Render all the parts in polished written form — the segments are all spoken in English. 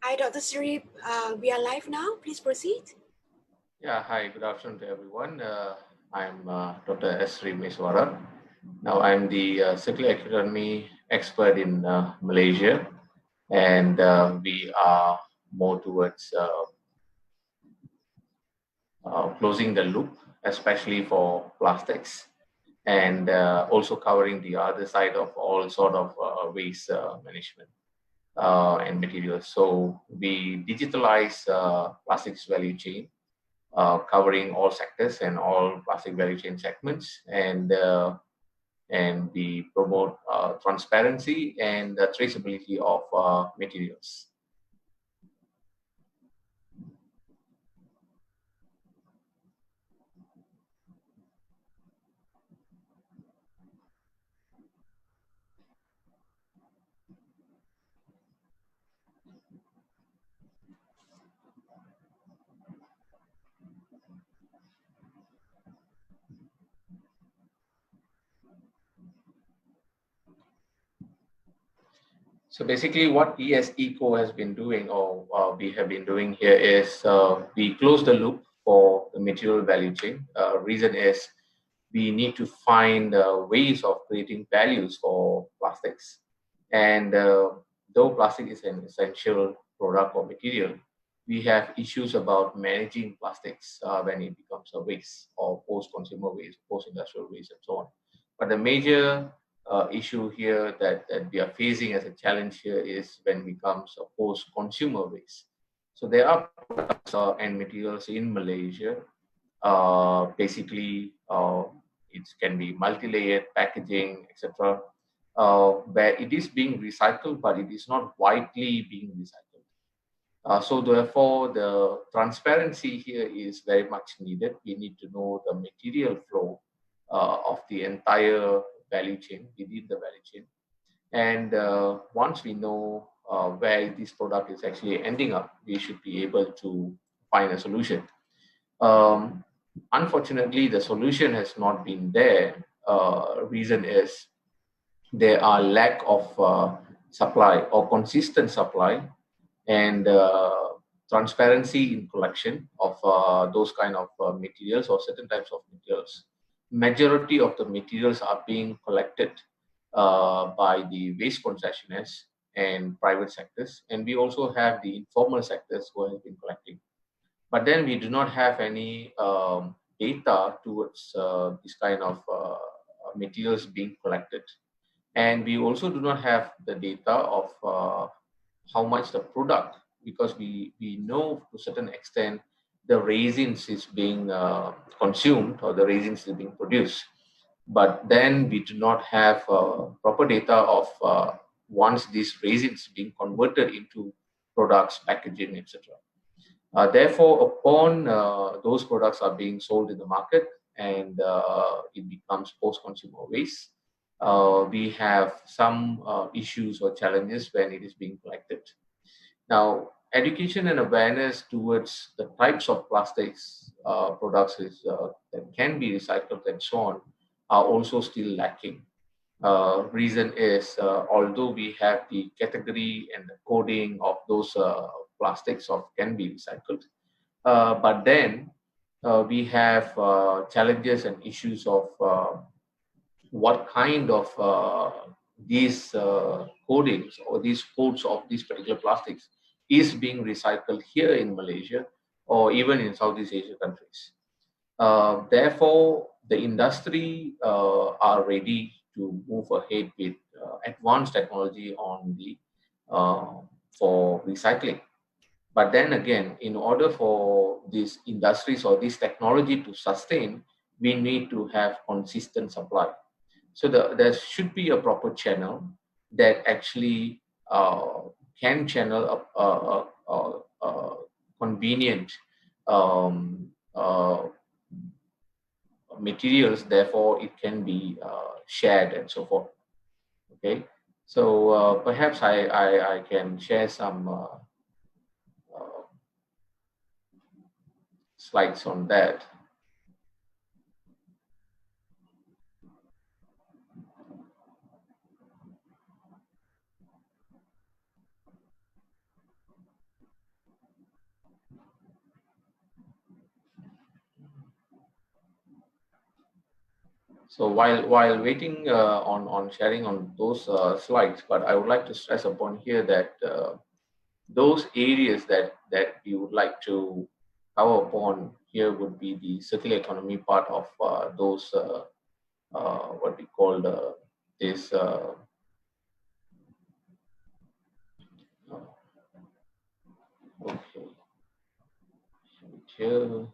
Hi, Dr. Sri. We are live now. Please proceed. Yeah, hi, good afternoon to everyone. I'm Dr. S. Meswara. Now, I'm the circular economy expert in Malaysia, and we are more towards closing the loop, especially for plastics, and also covering the other side of all sort of waste management and materials. So we digitalize plastics value chain covering all sectors and all plastic value chain segments, and we promote transparency and traceability of materials. So basically, what ESECO has been doing, or we have been doing here, is we close the loop for the material value chain. Reason is we need to find ways of creating values for plastics. And though plastic is an essential product or material, we have issues about managing plastics when it becomes a waste or post-consumer waste, post-industrial waste, and so on. But the major issue here that we are facing as a challenge here is when it becomes a post-consumer waste. So there are products and materials in Malaysia. Basically, it can be multi-layered packaging, etc., where it is being recycled, but it is not widely being recycled. So therefore, the transparency here is very much needed. We need to know the material flow of the entire value chain, within the value chain. And once we know where this product is actually ending up, we should be able to find a solution. Um, Unfortunately, the solution has not been there. Reason is there are lack of supply or consistent supply and transparency in collection of those kind of materials or certain types of materials. Majority of the materials are being collected by the waste concessionaires and private sectors, and we also have the informal sectors who have been collecting. But then we do not have any data towards this kind of materials being collected, and we also do not have the data of how much the product, because we know to a certain extent the resins is being consumed or the resins is being produced, but then we do not have proper data of once these resins being converted into products, packaging, etc. Therefore, upon those products are being sold in the market and it becomes post-consumer waste, we have some issues or challenges when it is being collected. Now, education and awareness towards the types of plastics products that can be recycled and so on are also still lacking. Reason is, although we have the category and the coding of those plastics of can be recycled, but then we have challenges and issues of what kind of these codings or these codes of these particular plastics is being recycled here in Malaysia or even in Southeast Asia countries. Therefore, the industry are ready to move ahead with advanced technology on the uh, for recycling. But then again, in order for these industries or this technology to sustain, we need to have consistent supply. So there should be a proper channel that actually can channel a convenient um, materials. Therefore, it can be shared and so forth. Okay, so perhaps I can share some uh, slides on that. So while waiting on sharing on those slides, but I would like to stress upon here that those areas that we would like to cover upon here would be the circular economy part of those what we call this okay here.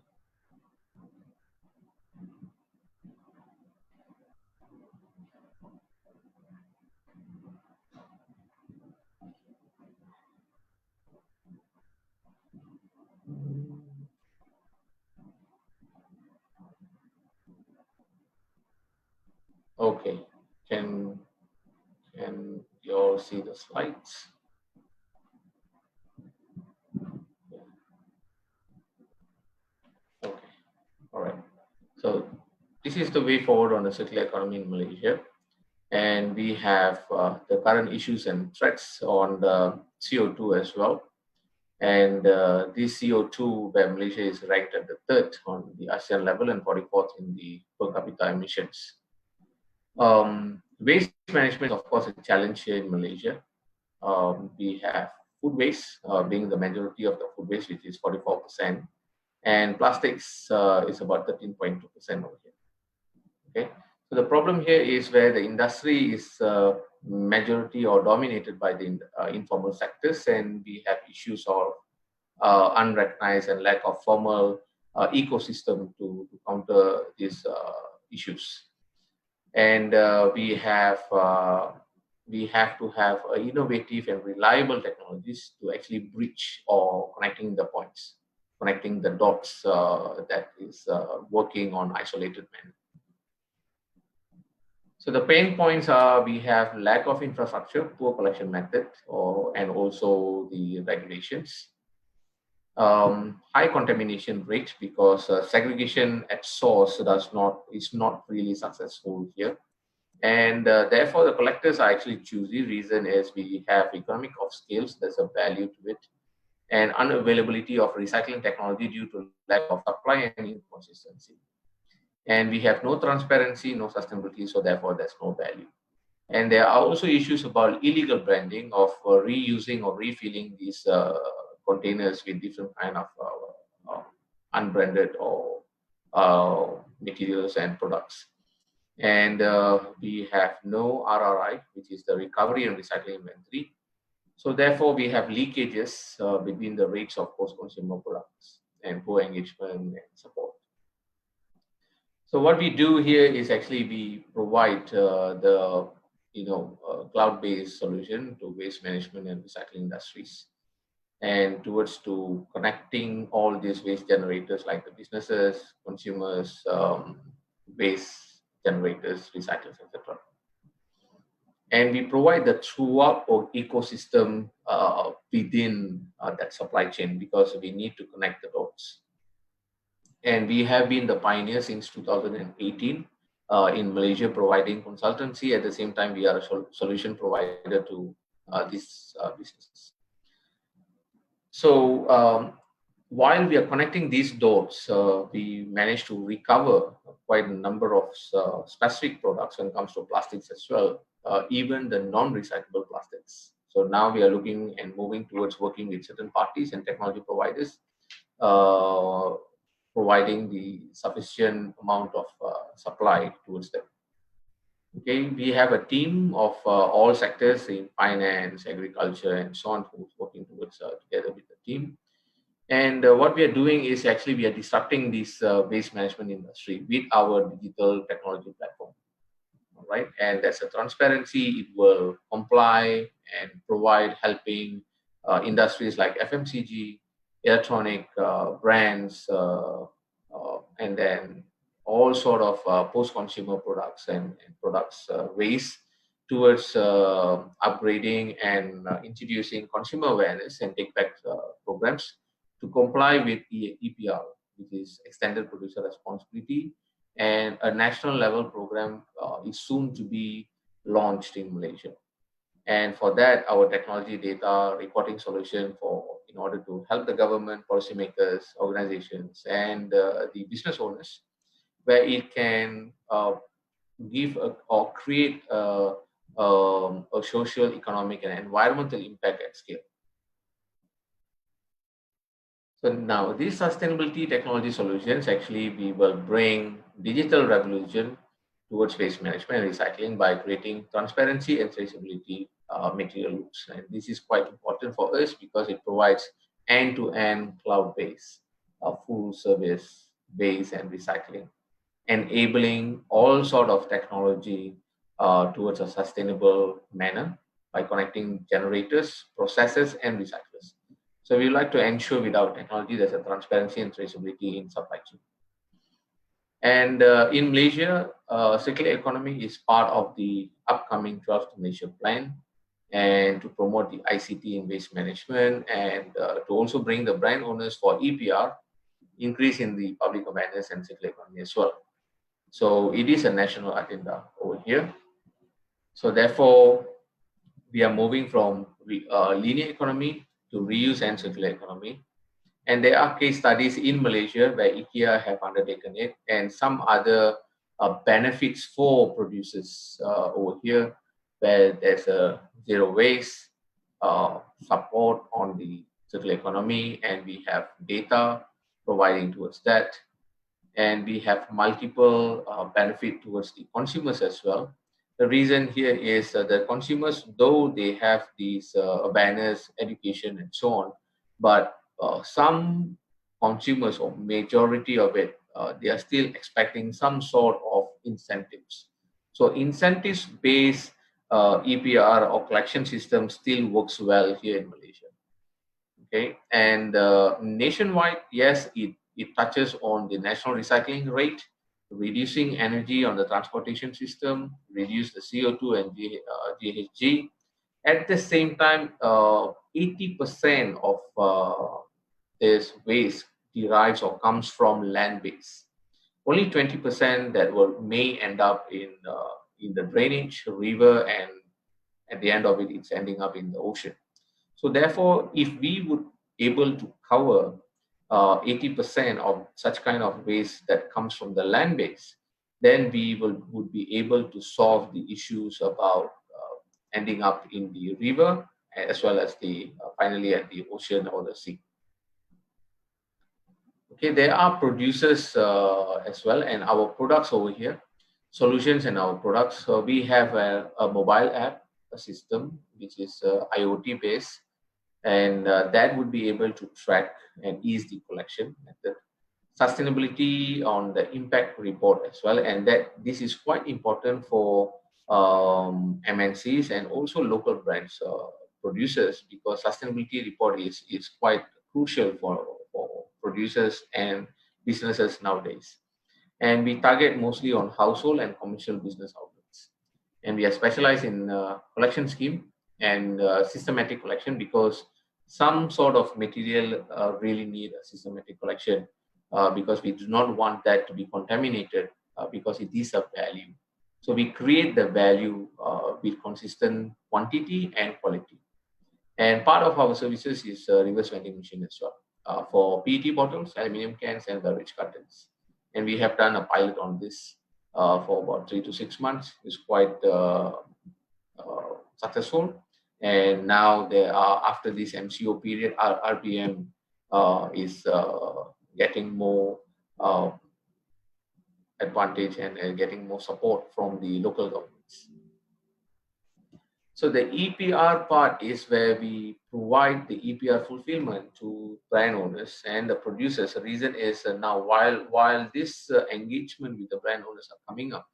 Okay, can can you all see the slides? Okay, all right. So this is the way forward on the circular economy in Malaysia, and we have the current issues and threats on the CO2 as well. And this CO2, where Malaysia is ranked at the third on the ASEAN level and 44th in the per capita emissions. Waste management, of course, is a challenge here in Malaysia. We have food waste being the majority of the food waste, which is 44%, and plastics is about 13.2% over here. Okay, so the problem here is where the industry is majority or dominated by the informal sectors, and we have issues of unrecognized and lack of formal ecosystem to counter these issues. And we have to have innovative and reliable technologies to actually bridge or connecting the points, connecting the dots that is working on isolated manner. So the pain points are we have lack of infrastructure, poor collection method, and also the regulations. High contamination rate because segregation at source is not really successful here, and therefore the collectors are actually choosy. Reason is we have economic of scales. There's a value to it, and unavailability of recycling technology due to lack of supply and inconsistency. And we have no transparency, no sustainability, so therefore there's no value. And there are also issues about illegal branding of reusing or refilling these containers with different kind of unbranded or materials and products. And we have no RRI, which is the recovery and recycling inventory. So therefore, we have leakages between the rates of post-consumer products and poor engagement and support. So what we do here is actually we provide the cloud-based solution to waste management and recycling industries, and towards to connecting all these waste generators like the businesses, consumers, waste generators, recyclers, etc. And we provide the throughout or ecosystem within that supply chain because we need to connect the dots. And we have been the pioneer since 2018 in Malaysia, providing consultancy. At the same time, we are a solution provider to these businesses. So while we are connecting these dots, we managed to recover quite a number of specific products when it comes to plastics as well, even the non-recyclable plastics. So now we are looking and moving towards working with certain parties and technology providers, uh, providing the sufficient amount of supply towards them. Okay, we have a team of all sectors in finance, agriculture, and so on, who's working towards together with the team. And what we are doing is actually we are disrupting this waste management industry with our digital technology platform. All right, and that's a transparency. It will comply and provide helping industries like FMCG, electronic brands, and then all sort of post-consumer products and products waste towards upgrading and introducing consumer awareness and take-back programs to comply with EPR, which is Extended Producer Responsibility, and a national level program is soon to be launched in Malaysia. And for that, our technology data reporting solution for in order to help the government, policymakers, organizations, and the business owners, where it can give or create a social, economic, and environmental impact at scale. So now these sustainability technology solutions actually we will bring digital revolution towards waste management and recycling by creating transparency and traceability material loops. And this is quite important for us because it provides end-to-end cloud-based full service base and recycling, enabling all sort of technology towards a sustainable manner by connecting generators, processes, and recyclers. So we like to ensure with our technology there's a transparency and traceability in supply chain. And in Malaysia, circular economy is part of the upcoming 12th Malaysia Plan, and to promote the ICT in waste management, and to also bring the brand owners for EPR, increase in the public awareness and circular economy as well. So it is a national agenda over here. So therefore, we are moving from linear economy to reuse and circular economy. And there are case studies in Malaysia where IKEA have undertaken it, and some other benefits for producers over here, where there's a zero waste support on the circular economy, and we have data providing towards that, and we have multiple benefit towards the consumers as well. The reason here is the consumers, though they have these awareness, education, and so on, but some consumers, or majority of it, they are still expecting some sort of incentives. So incentives-based EPR or collection system still works well here in Malaysia. Okay, and nationwide, yes, it touches on the national recycling rate, reducing energy on the transportation system, reduce the CO2 and GHG. At the same time, 80% of this waste derives or comes from land base. Only 20% that will may end up in the drainage river, and at the end of it, it's ending up in the ocean. So therefore, if we would able to cover 80% of such kind of waste that comes from the land base, then we would be able to solve the issues about ending up in the river, as well as the finally at the ocean or the sea. Okay, there are producers as well, and our products over here, solutions and our products. So we have a mobile app, a system which is IoT based, and that would be able to track and ease the collection method. Sustainability on the impact report as well, and that this is quite important for MNCs and also local brands producers, because sustainability report is quite crucial for producers and businesses nowadays. And we target mostly on household and commercial business outlets, and we are specialized in collection scheme and systematic collection, because some sort of material really need a systematic collection, because we do not want that to be contaminated, because it is a value. So we create the value with consistent quantity and quality. And part of our services is reverse vending machine as well, for PET bottles, aluminum cans, and beverage cartons. And we have done a pilot on this for about 3 to 6 months. It's quite successful. And now there are, after this MCO period, our RPM is getting more advantage, and getting more support from the local governments. So the EPR part is where we provide the EPR fulfillment to brand owners and the producers. The reason is now while this engagement with the brand owners are coming up,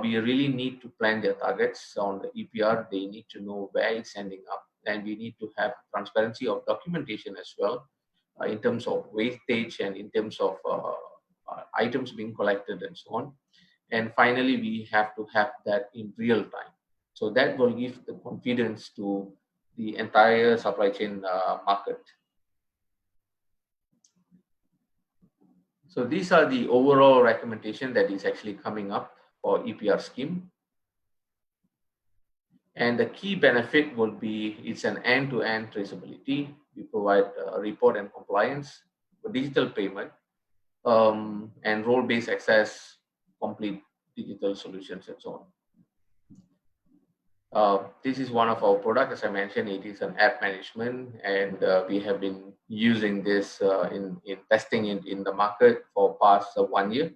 we really need to plan their targets on the EPR. They need to know where it's ending up, and we need to have transparency of documentation as well, in terms of wastage and in terms of items being collected and so on. And finally, we have to have that in real time. So that will give the confidence to the entire supply chain market. So these are the overall recommendation that is actually coming up for EPR scheme. And the key benefit will be it's an end-to-end traceability. We provide report and compliance, digital payment, and role-based access, complete digital solutions, and so on. This is one of our products. As I mentioned, it is an app management, and we have been using this in testing it in the market for past 1 year,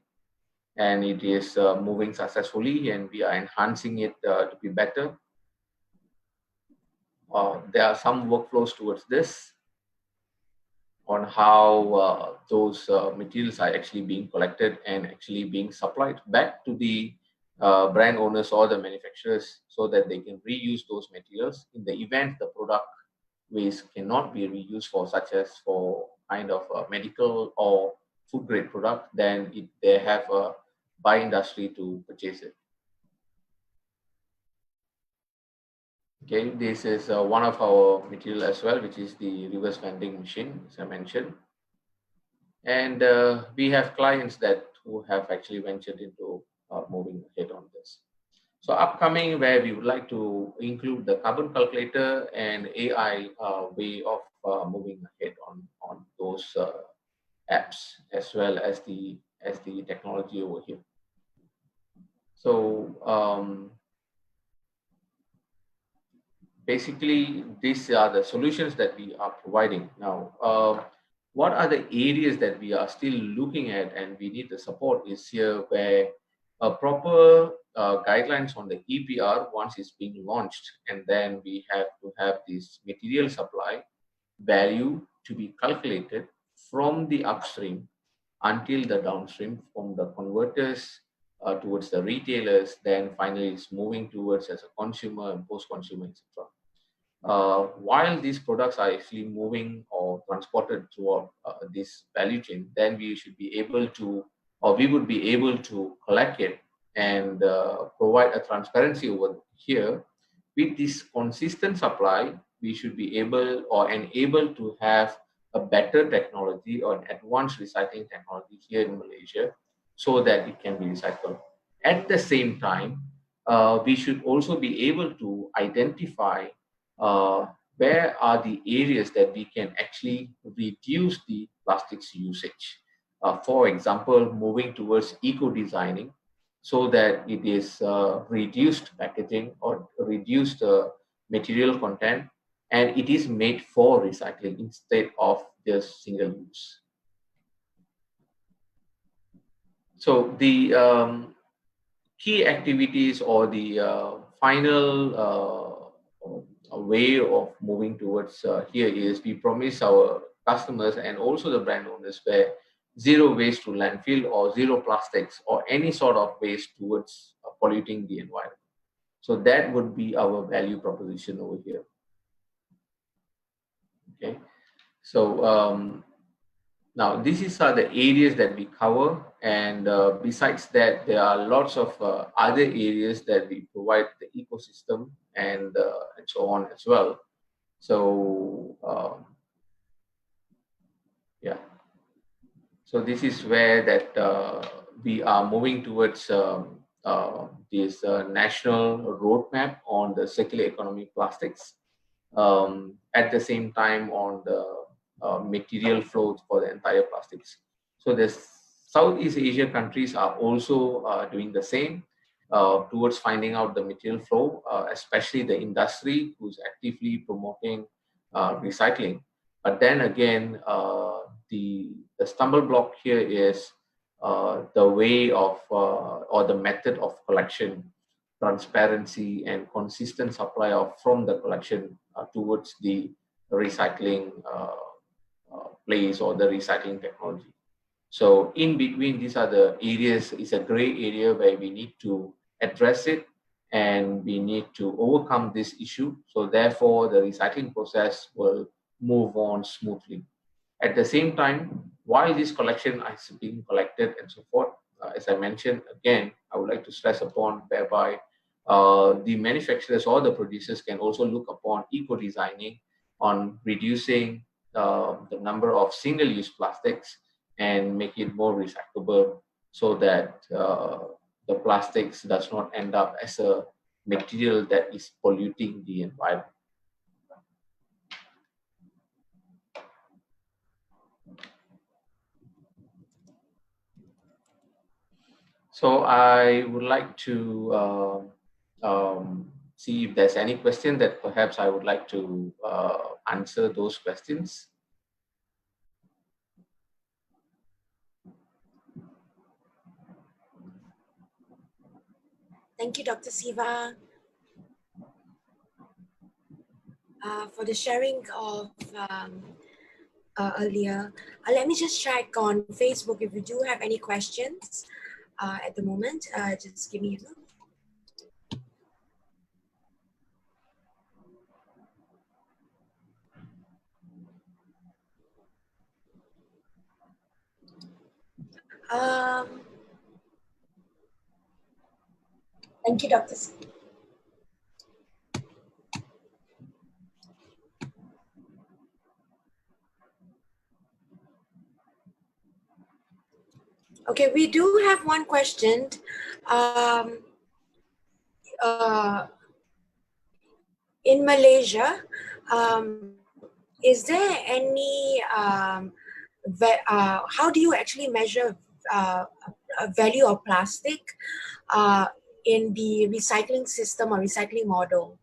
and it is moving successfully, and we are enhancing it to be better. There are some workflows towards this on how those materials are actually being collected and actually being supplied back to the brand owners or the manufacturers so that they can reuse those materials in the event the product waste cannot be reused for, such as for kind of medical or food grade product, then they have a buy industry to purchase it. Okay, this is one of our material as well, which is the reverse vending machine, as I mentioned. And we have clients that who have actually ventured into moving ahead on this. So upcoming, where we would like to include the carbon calculator and AI way of moving ahead on those apps, as well as the technology over here. So basically, these are the solutions that we are providing now. What are the areas that we are still looking at and we need the support is here, where a proper guidelines on the EPR once it's being launched, and then we have to have this material supply value to be calculated from the upstream until the downstream, from the converters towards the retailers, then finally it's moving towards as a consumer and post-consumer, etc. While these products are actually moving or transported throughout this value chain, then we should be able to, or we would be able to collect it and provide a transparency over here. With this consistent supply, we should be able or enable to have a better technology or an advanced recycling technology here in Malaysia so that it can be recycled. At the same time, we should also be able to identify uh, where are the areas that we can actually reduce the plastics usage. For example, moving towards eco-designing so that it is reduced packaging or reduced material content, and it is made for recycling instead of just single use. So the key activities or the final way of moving towards here is we promise our customers and also the brand owners where zero waste to landfill or zero plastics or any sort of waste towards polluting the environment. So that would be our value proposition over here. Okay, so now, these are the areas that we cover, and besides that, there are lots of other areas that we provide the ecosystem and so on as well. So, yeah. So this is where that we are moving towards this national roadmap on the circular economy plastics. At the same time on the material flows for the entire plastics. So the Southeast Asia countries are also doing the same towards finding out the material flow, especially the industry who's actively promoting recycling. But then again, the stumble block here is the way of or the method of collection, transparency and consistent supply of from the collection towards the recycling place or the recycling technology. So in between, these are the areas, it's a gray area where we need to address it and we need to overcome this issue. So therefore, the recycling process will move on smoothly. At the same time, while this collection is being collected and so forth, as I mentioned, again, I would like to stress upon whereby the manufacturers or the producers can also look upon eco-designing on reducing the number of single-use plastics and make it more recyclable so that the plastics does not end up as a material that is polluting the environment. So I would like to see if there's any question that perhaps I would like to answer those questions. Thank you, Dr. Siva, for the sharing of earlier. Let me just check on Facebook if we do have any questions at the moment. Just give me a moment. Um, Thank you, Dr. Siva. Okay, we do have one question. Um, uh, in Malaysia, is there any, how do you actually measure a value of plastic in the recycling system or recycling model?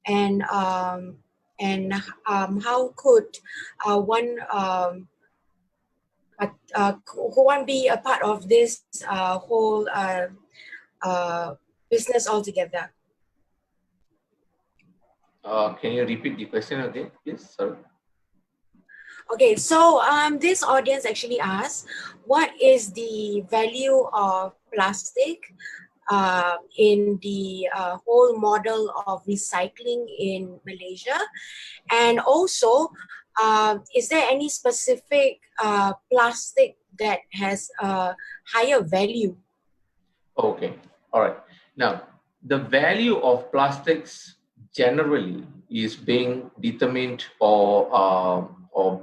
And how could one who want be a part of this whole business altogether? Can you repeat the question again, please? Sorry. Okay, so this audience actually asked, what is the value of plastic in the whole model of recycling in Malaysia? And also, is there any specific plastic that has a higher value? Okay, all right. Now, the value of plastics generally is being determined or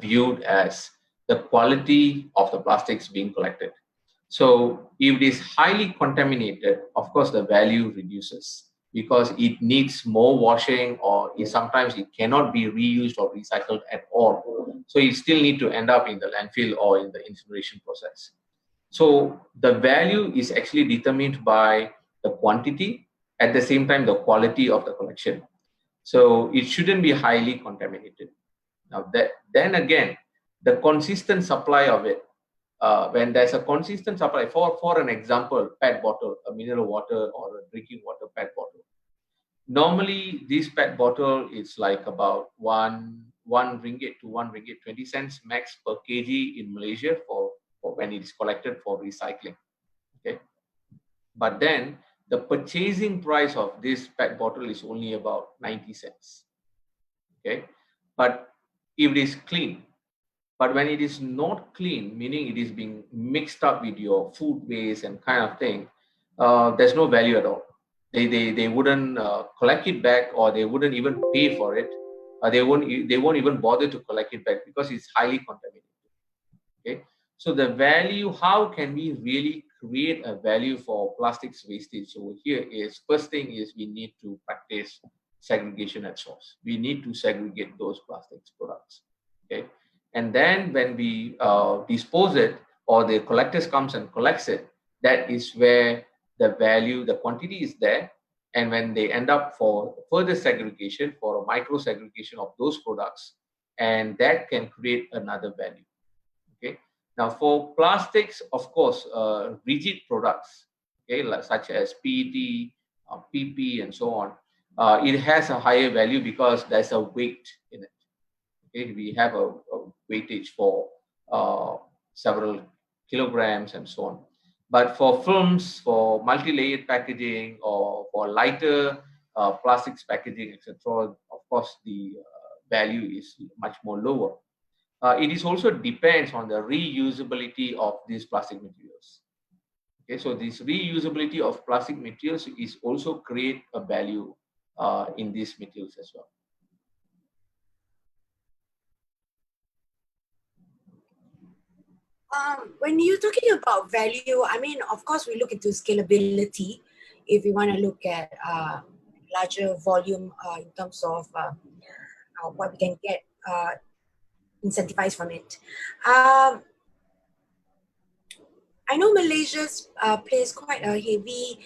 viewed as the quality of the plastics being collected. So, if it is highly contaminated, of course, the value reduces because it needs more washing, or sometimes it cannot be reused or recycled at all. So, you still need to end up in the landfill or in the incineration process. So the value is actually determined by the quantity, at the same time, the quality of the collection. So it shouldn't be highly contaminated. Now, then again, the consistent supply of it, when there's a consistent supply, for an example, PET bottle, a mineral water or a drinking water PET bottle. Normally, this PET bottle is like about one ringgit to 1 ringgit 20 cents max per kg in Malaysia for when it's collected for recycling. Okay, but then the purchasing price of this PET bottle is only about 90 cents. Okay, but if it is clean, but when it is not clean, meaning it is being mixed up with your food waste and kind of thing, there's no value at all. They wouldn't collect it back, or they wouldn't even pay for it. They won't even bother to collect it back because it's highly contaminated. Okay, so the value, how can we really create a value for plastics wastage over here is, first thing is we need to practice segregation at source. We need to segregate those plastics products. Okay, and then when we dispose it, or the collectors comes and collects it, that is where the value, the quantity is there. And when they end up for further segregation, for a micro segregation of those products, and that can create another value. Okay, now for plastics, of course, rigid products, okay, like, such as PET, PP, and so on, it has a higher value because there's a weight in it. Okay, we have a weightage for uh, several kilograms and so on. But for films, for multi-layered packaging, or for lighter plastics packaging, etc., of course, the value is much more lower. It is also depends on the reusability of these plastic materials. Okay, so this reusability of plastic materials is also create a value in these materials as well. When you're talking about value, I mean, of course, we look into scalability if we want to look at larger volume in terms of what we can get incentivized from it. I know Malaysia plays quite a heavy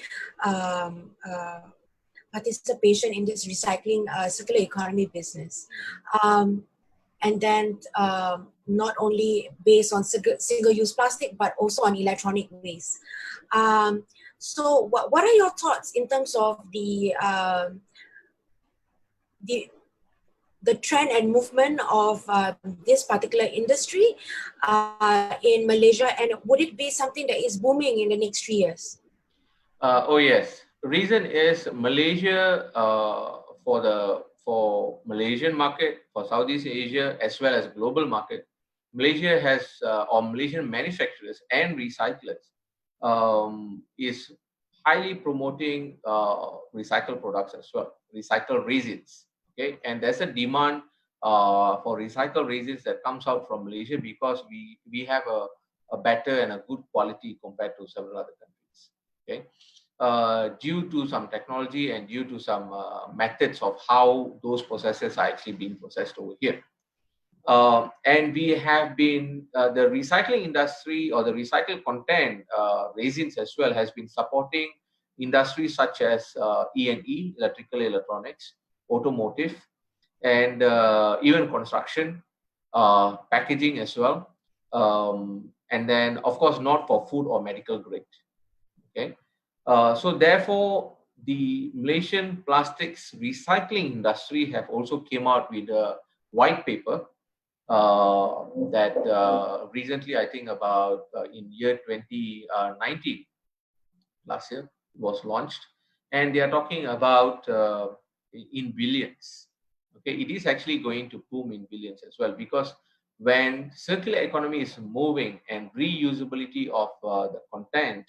participation in this recycling circular economy business. And then not only based on single-use plastic, but also on electronic waste. So what are your thoughts in terms of the trend and movement of this particular industry in Malaysia, and would it be something that is booming in the next 3 years? Oh yes. Reason is Malaysia for Malaysian market, for Southeast Asia as well as global market. Malaysia has or Malaysian manufacturers and recyclers is highly promoting recycled products as well, recycled resins. Okay, and there's a demand for recycled resins that comes out from Malaysia because we have a better and a good quality compared to several other countries. Okay, due to some technology and due to some methods of how those processes are actually being processed over here. And we have been, the recycling industry or the recycled content resins as well has been supporting industries such as E&E, electrical electronics, automotive, and even construction, packaging as well. And then, of course, not for food or medical grade. Okay, so therefore, the Malaysian plastics recycling industry have also came out with a white paper that recently, I think about in year 2019, last year was launched, and they are talking about in billions. Okay, it is actually going to boom in billions as well, because when circular economy is moving and reusability of the content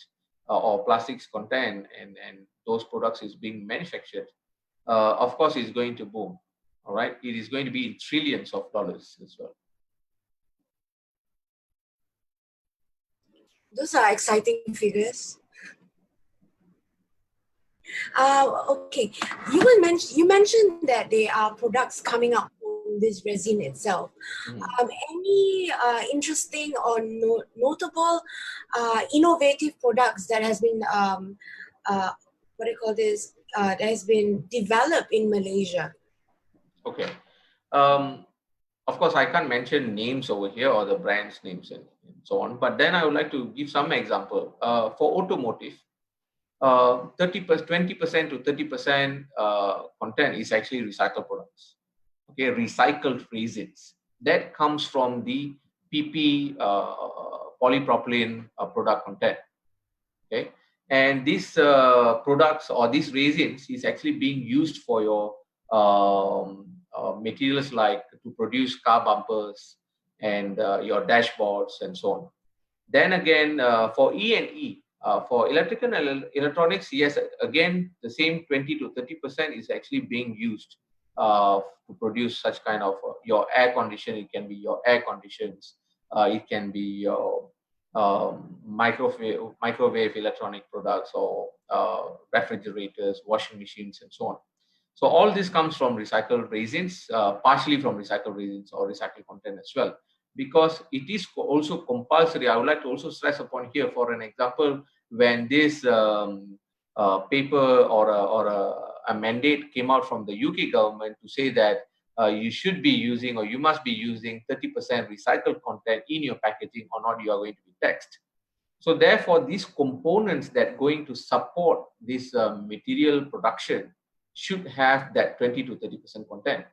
or plastics content and those products is being manufactured, of course, it's going to boom. All right, it is going to be in trillions of dollars as well. Those are exciting figures. Okay, you mentioned that there are products coming up from this resin itself. Any interesting or notable innovative products that has been what do you call this? That has been developed in Malaysia? Okay. Of course, I can't mention names over here or the brands names and so on. But then I would like to give some example. For automotive, 20% to 30% content is actually recycled products. Okay, recycled resins. That comes from the PP polypropylene product content. Okay, and these products or these resins is actually being used for your materials like to produce car bumpers and your dashboards and so on. Then again, for E&E, for electrical and electronics, yes, again, the same 20 to 30% is actually being used to produce such kind of your air condition. It can be your air conditions. It can be your microwave electronic products or refrigerators, washing machines, and so on. So all this comes from recycled resins, partially from recycled resins or recycled content as well, because it is also compulsory. I would like to also stress upon here, for an example, when this paper or a mandate came out from the UK government to say that you should be using or you must be using 30% recycled content in your packaging or not, you are going to be taxed. So therefore, these components that going to support this material production should have that 20 to 30% content.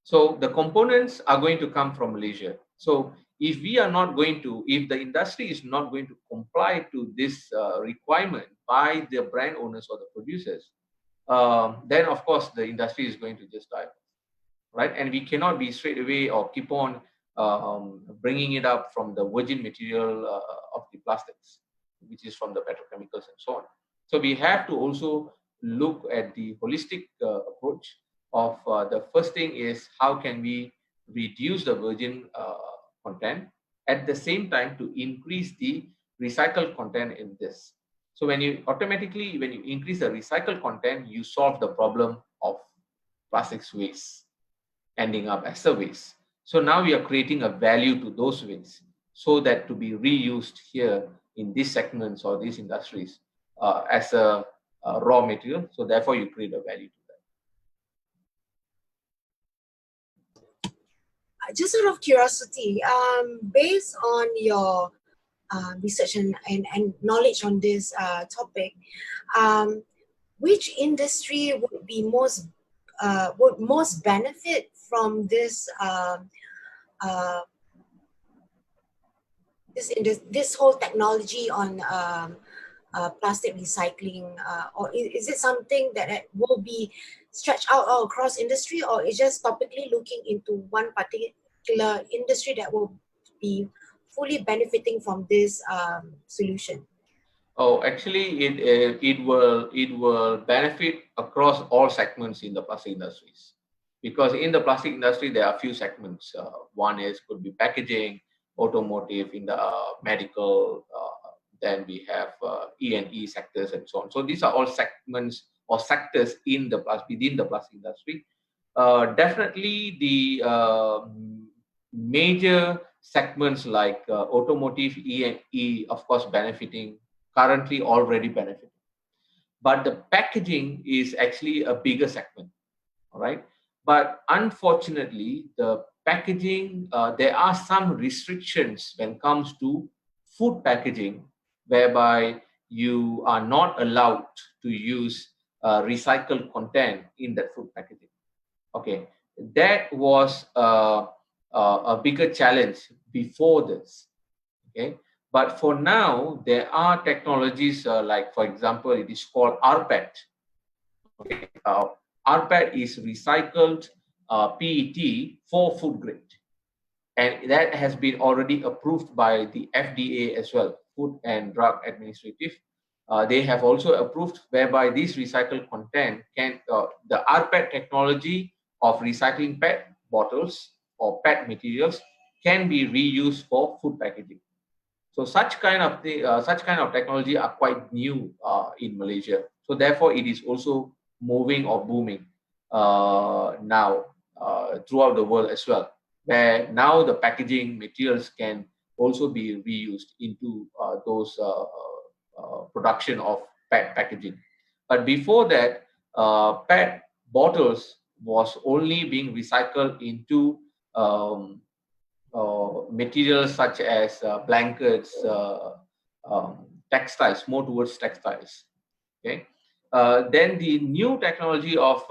So the components are going to come from Malaysia. So if we are not going to, if the industry is not going to comply to this requirement by the brand owners or the producers, then of course the industry is going to just die, right? And we cannot be straight away or keep on bringing it up from the virgin material of the plastics, which is from the petrochemicals and so on. So we have to also look at the holistic approach of the first thing is how can we reduce the virgin content at the same time to increase the recycled content in this. So when you increase the recycled content, you solve the problem of plastics waste ending up as a waste. So now we are creating a value to those waste so that to be reused here in these segments or these industries as a raw material. So therefore you create a value to that. Just out of curiosity, based on your research and knowledge on this topic, which industry would most benefit from this this whole technology on plastic recycling, or is it something that will be stretched out all across industry, or is just topically looking into one particular industry that will be fully benefiting from this solution? Oh, actually, it will benefit across all segments in the plastic industries, because in the plastic industry there are a few segments. One is could be packaging, automotive, in the medical. Then we have E&E sectors and so on. So these are all segments or sectors in the within the plastic industry. Definitely, the major segments like automotive, E&E, of course, benefiting currently already benefiting. But the packaging is actually a bigger segment, all right? But unfortunately, the packaging, there are some restrictions when it comes to food packaging, whereby you are not allowed to use recycled content in that food packaging. Okay, that was a bigger challenge before this. Okay, but for now there are technologies like, for example, it is called rpet. Okay, rpet is recycled pet for food grade, and that has been already approved by the FDA as well, Food and Drug Administrative. They have also approved, whereby this recycled content can the rpet technology of recycling pet bottles or pet materials can be reused for food packaging. So such kind of technology are quite new in Malaysia. So therefore, it is also moving or booming now throughout the world as well, where now the packaging materials can also be reused into those production of pet packaging. But before that, pet bottles was only being recycled into materials such as blankets, textiles, more towards textiles. Okay. Then the new technology of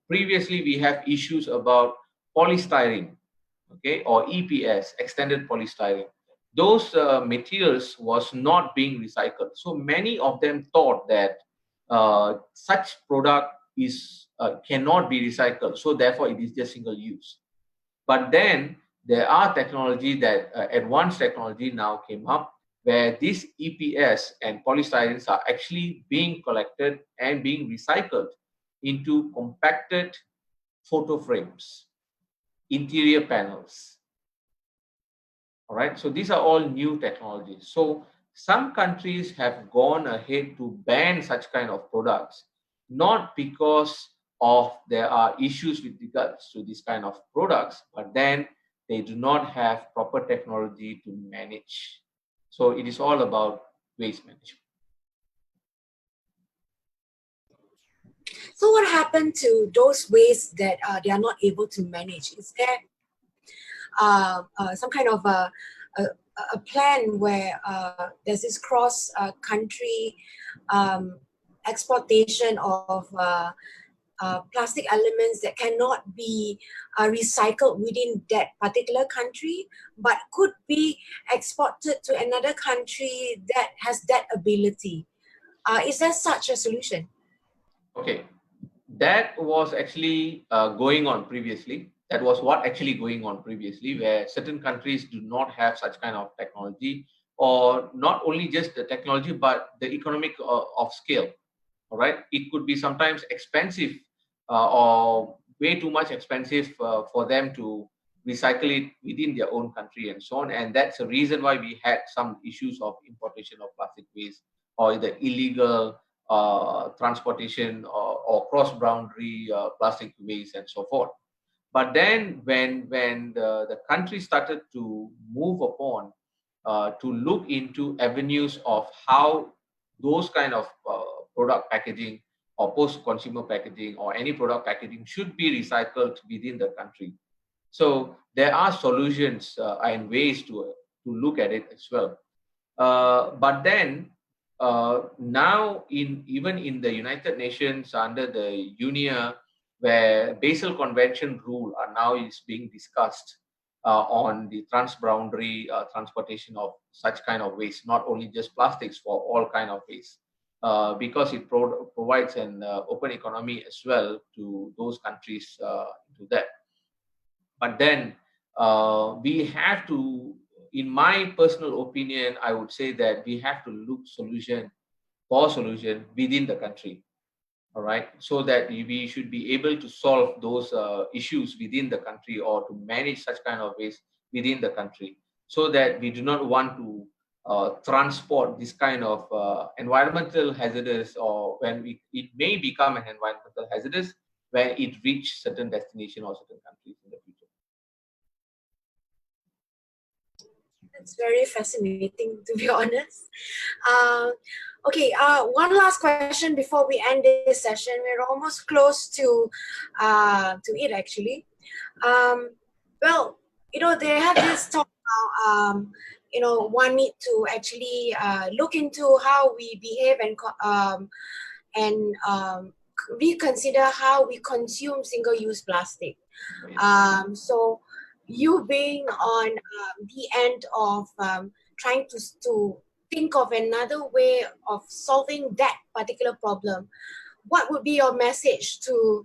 previously we have issues about polystyrene, okay, or EPS, extended polystyrene. Those materials was not being recycled. So many of them thought that such product is cannot be recycled. So therefore, it is just single use. But then there are technology that advanced technology now came up, where these EPS and polystyrenes are actually being collected and being recycled into compacted photo frames, interior panels. All right, so these are all new technologies. So some countries have gone ahead to ban such kind of products, not because of there are issues with regards to this kind of products, but then they do not have proper technology to manage. So it is all about waste management. So what happened to those ways that they are not able to manage? Is there some kind of a plan where there's this cross country exportation of plastic elements that cannot be recycled within that particular country, but could be exported to another country that has that ability? Is there such a solution? Okay, that was actually going on previously. That was what actually going on previously, where certain countries do not have such kind of technology, or not only just the technology, but the economic of scale. All right, it could be sometimes expensive or way too much expensive for them to recycle it within their own country and so on. And that's the reason why we had some issues of importation of plastic waste or the illegal transportation or cross-boundary plastic waste and so forth. But then when the country started to move upon to look into avenues of how those kind of product packaging or post-consumer packaging or any product packaging should be recycled within the country. So there are solutions and ways to look at it as well. But then now even in the United Nations under the UNIA, where Basel Convention rule are now is being discussed on the transboundary transportation of such kind of waste, not only just plastics, for all kind of waste, because it provides an open economy as well to those countries to that. But then we have to, in my personal opinion, I would say that we have to look solution within the country. All right, so that we should be able to solve those issues within the country, or to manage such kind of waste within the country, so that we do not want to transport this kind of environmental hazardous, or when it may become an environmental hazardous when it reach certain destination or certain countries in the future. It's very fascinating, to be honest. Okay, one last question before we end this session. We're almost close to it, actually. Well, they have this talk about, one need to actually look into how we behave and reconsider how we consume single-use plastic. So you being on the end of trying to think of another way of solving that particular problem, what would be your message to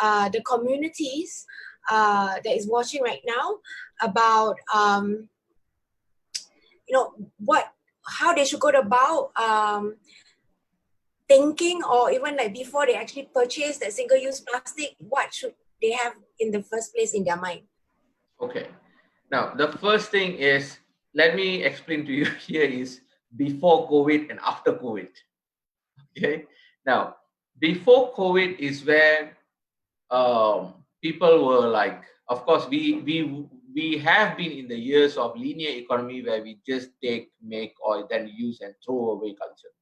the communities that is watching right now about how they should go about thinking, or even like before they actually purchase that single-use plastic, what should they have in the first place in their mind? Okay. Now, the first thing is, let me explain to you here is before COVID and after COVID. Okay. Now, before COVID is where people were like, of course, we have been in the years of linear economy where we just take, make, or then use and throw away culture,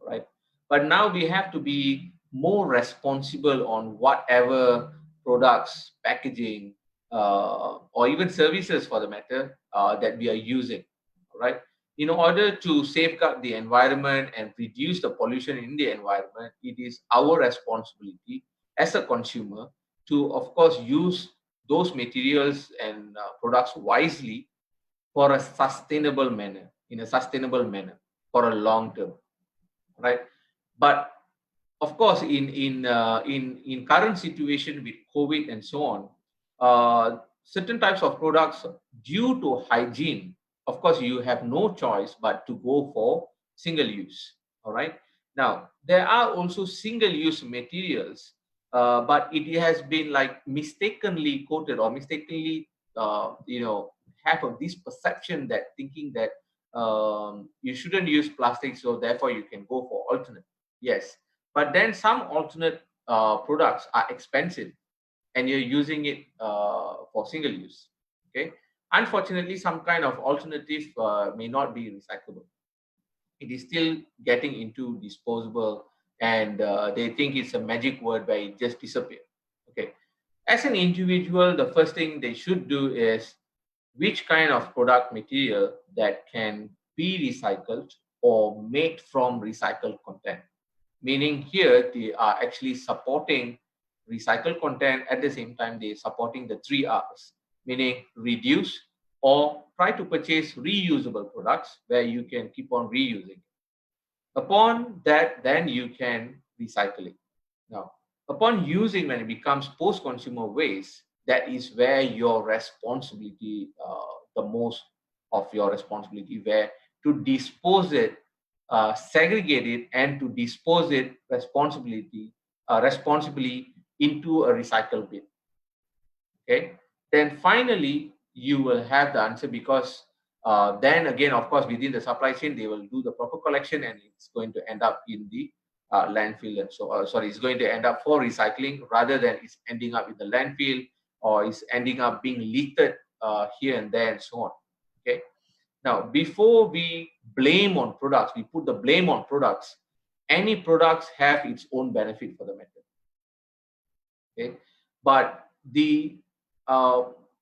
right? But now we have to be more responsible on whatever products, packaging, or even services for the matter that we are using, right? In order to safeguard the environment and reduce the pollution in the environment, it is our responsibility as a consumer to, of course, use those materials and products wisely for a sustainable manner, in a sustainable manner, for a long term, right? But of course, in current situation with COVID and so on, certain types of products, due to hygiene, of course, you have no choice but to go for single use. All right. Now there are also single use materials, but it has been like mistakenly quoted or mistakenly, have this perception that thinking that you shouldn't use plastic, so therefore you can go for alternate. Yes, but then some alternate products are expensive and you're using it for single use. Okay. Unfortunately, some kind of alternative may not be recyclable. It is still getting into disposable, and they think it's a magic word where it just disappears. Okay. As an individual, the first thing they should do is which kind of product material that can be recycled or made from recycled content. Meaning here they are actually supporting recycled content, at the same time they're supporting the 3 Rs, meaning reduce or try to purchase reusable products where you can keep on reusing. Upon that, then you can recycle it. Now, upon using, when it becomes post-consumer waste, that is where your responsibility, the most of your responsibility, where to dispose it, segregate it, and to dispose it responsibly into a recycle bin. Okay. Then finally, you will have the answer, because Then again, of course, within the supply chain, they will do the proper collection, and it's going to end up in the landfill. And so, sorry, it's going to end up for recycling rather than it's ending up in the landfill or it's ending up being littered here and there and so on. Okay. Now, before we blame on products, we put the blame on products. Any products have its own benefit for the method. Okay, but the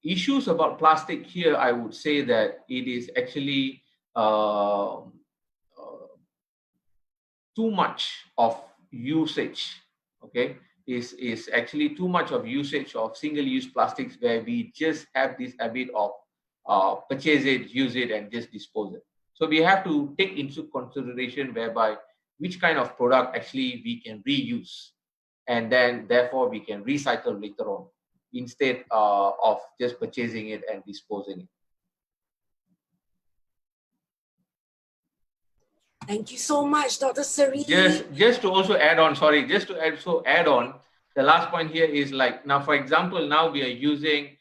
issues about plastic here, I would say that it is actually too much of usage. Okay, is actually too much of usage of single-use plastics, where we just have this habit of purchase it, use it, and just dispose it. So we have to take into consideration whereby which kind of product actually we can reuse, and then therefore we can recycle later on, instead of just purchasing it and disposing it. Thank you so much, Dr. Seri. Just to also add on, sorry, just to add on, the last point here is like, now, for example, now we are using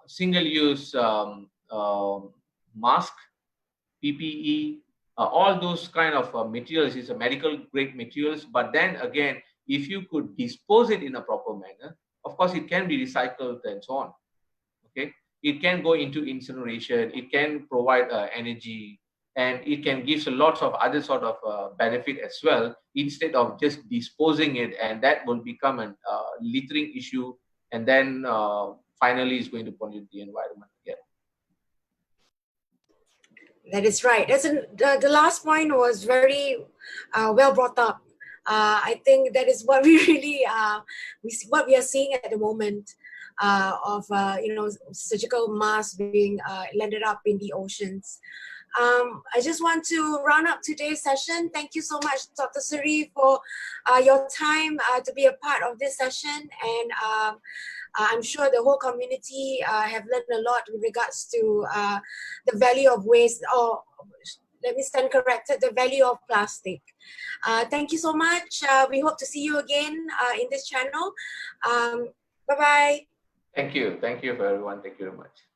single-use mask, PPE, all those kind of materials is a medical grade materials. But then again, if you could dispose it in a proper manner, of course, it can be recycled and so on. Okay, it can go into incineration, it can provide energy, and it can give lots of other sort of benefit as well, instead of just disposing it, and that will become a littering issue, and then finally is going to pollute the environment again. That is right. The last point was very well brought up. I think that is what we really what we are seeing at the moment, of surgical masks being landed up in the oceans. I just want to round up today's session. Thank you so much, Dr. Seri, for your time to be a part of this session, and I'm sure the whole community have learned a lot with regards to the value of waste, or let me stand corrected, the value of plastic. Thank you so much. We hope to see you again in this channel. Bye-bye. Thank you for everyone. Thank you very much.